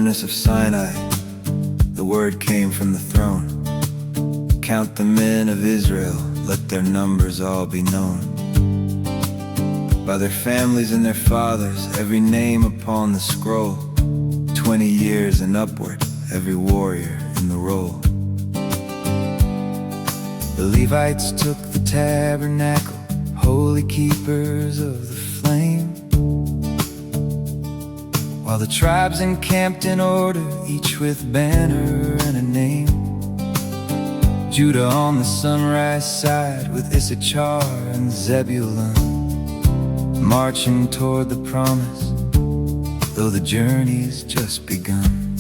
wilderness of Sinai, the word came from the throne. Count the men of Israel, let their numbers all be known. By their families and their fathers, every name upon the scroll, 20 years and upward, every warrior in the roll. The Levites took the tabernacle, holy keepers of the flame, while the tribes encamped in order, each with banner and a name. Judah on the sunrise side, with Issachar and Zebulun, marching toward the promise, though the journey's just begun.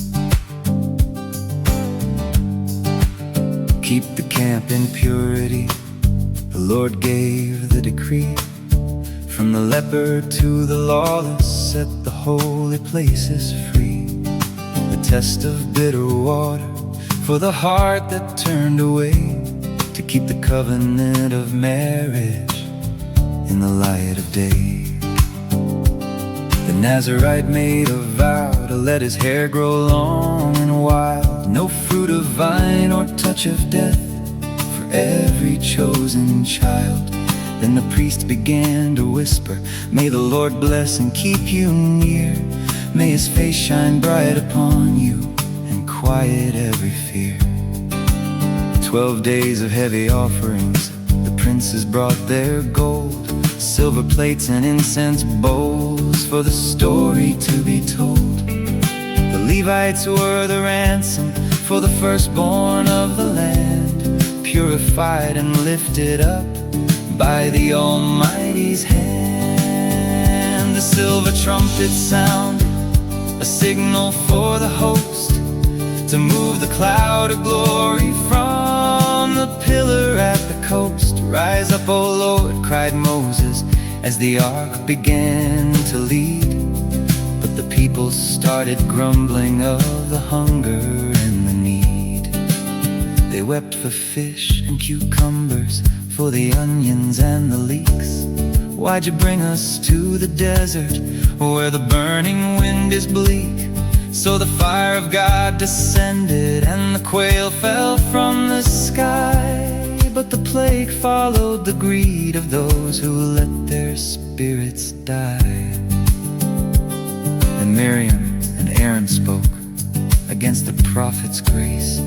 Keep the camp in purity, the Lord gave the decree. From the leper to the lawless, set the holy places free. The test of bitter water for the heart that turned away, to keep the covenant of marriage in the light of day. The Nazarite made a vow to let his hair grow long and wild, no fruit of vine or touch of death for every chosen child. Then the priest began to whisper, may the Lord bless and keep you near. May his face shine bright upon you and quiet every fear. 12 days of heavy offerings, the princes brought their gold, silver plates and incense bowls for the story to be told. The Levites were the ransom for the firstborn of the land, purified and lifted up by the Almighty's hand. The silver trumpet sounded, a signal for the host, to move the cloud of glory from the pillar at the coast. Rise up, O Lord, cried Moses, as the ark began to lead. But the people started grumbling of the hunger and the need. They wept for fish and cucumbers, for the onions and the leeks. Why'd you bring us to the desert, where the burning wind is bleak? So the fire of God descended, and the quail fell from the sky. But the plague followed the greed of those who let their spirits die. And Miriam and Aaron spoke against the prophet's grace.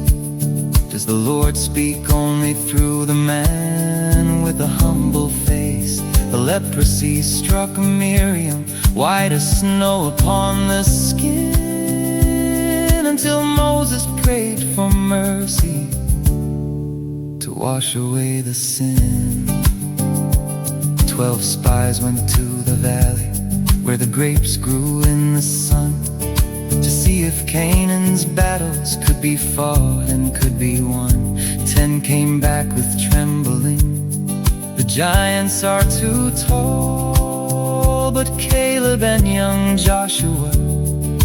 Does the Lord speak only through the man with a humble face? The leprosy struck Miriam, white as snow upon the skin, until Moses prayed for mercy to wash away the sin. 12 spies went to the valley where the grapes grew in the sun, to see if Canaan's battles could be fought and could be won. 10 came back with trembling, the giants are too tall. But Caleb and young Joshua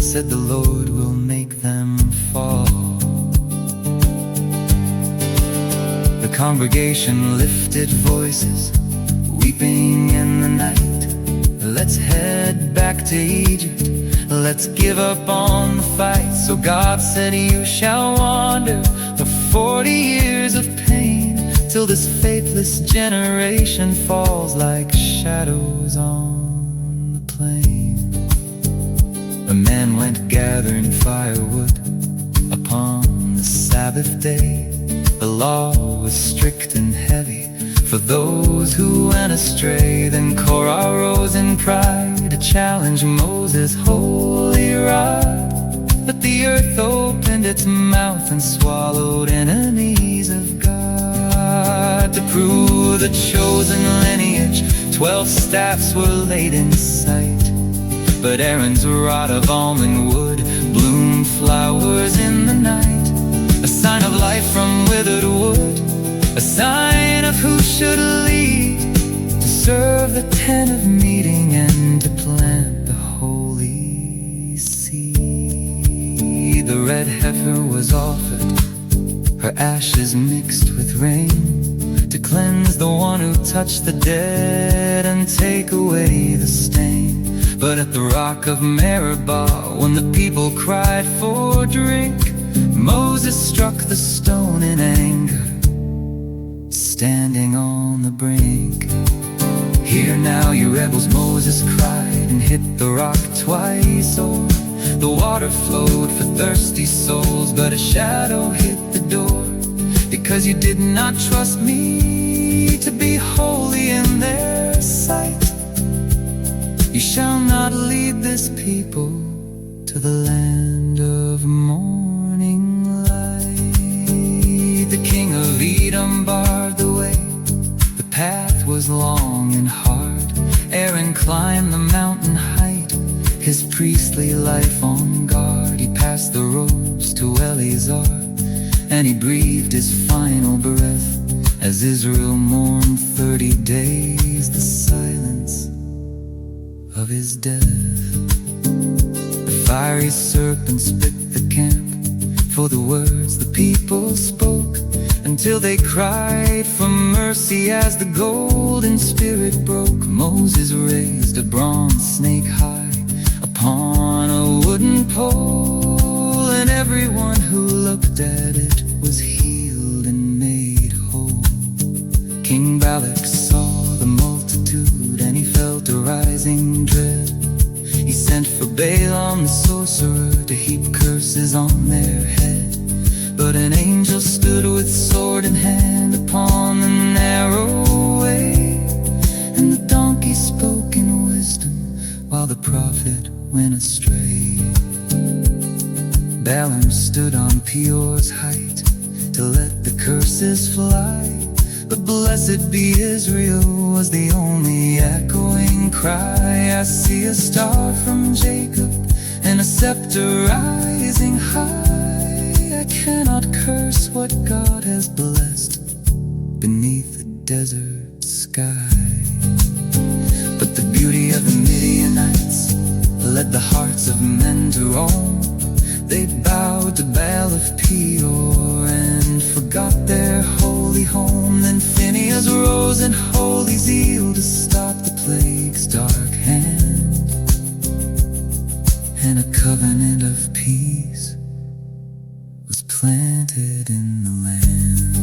said the Lord will make them fall. The congregation lifted voices, weeping in the night. Let's head back to Egypt, let's give up on the fight. So God said, you shall wander for 40 years of pain, till this faithless generation falls like shadows on the plain. A man went gathering firewood upon the Sabbath day. The law was strict and heavy for those who went astray. Then Korah rose in pride to challenge Moses' holy rod. But the earth opened its mouth and swallowed enemies of God. To prove the chosen lineage, 12 staffs were laid in sight. But Aaron's rod of almond wood bloomed flowers in the night, a sign of life from withered wood, a sign of who should lead, to serve the tent of meeting and to plant the holy seed. The red heifer was offered, her ashes mixed with rain, to cleanse the one who touched the dead and take away the stain. But at the rock of Meribah, when the people cried for drink, Moses struck the stone in anger, standing on the brink. "Hear now, you rebels," Moses cried, and hit the rock twice over. The water flowed for thirsty souls, but a shadow hit the door. "Because you did not trust me to be holy in their sight, you shall not lead this people to the land of morning light." The king of Edom barred the way. The path was long and hard. Aaron climbed the mountain height, his priestly life on guard. He passed the robes to Eleazar, and he breathed his final breath as Israel mourned 30 days the silence of his death. The fiery serpent split the camp for the words the people spoke, until they cried for mercy as the golden spirit broke. Moses raised a bronze snake high upon a wooden pole, and everyone who looked at it was healed and made whole. King Balak saw the multitude, and he felt a rising dread. He sent for Balaam the sorcerer to heap curses on their head. But an angel stood with sword in hand upon the narrow way, and the donkey spoke in wisdom while the prophet went astray. Balaam stood on Peor's height to let the curses fly, but "Blessed be Israel" was the only echoing cry. "I see a star from Jacob and a scepter rising high. I cannot curse what God has blessed beneath the desert sky." But the beauty of the Midianites led the hearts of men to roam. They bowed to Baal of Peor and forgot their holy home. Then Phinehas rose in holy zeal to stop the plague's dark hand, and a covenant of peace was planted in the land.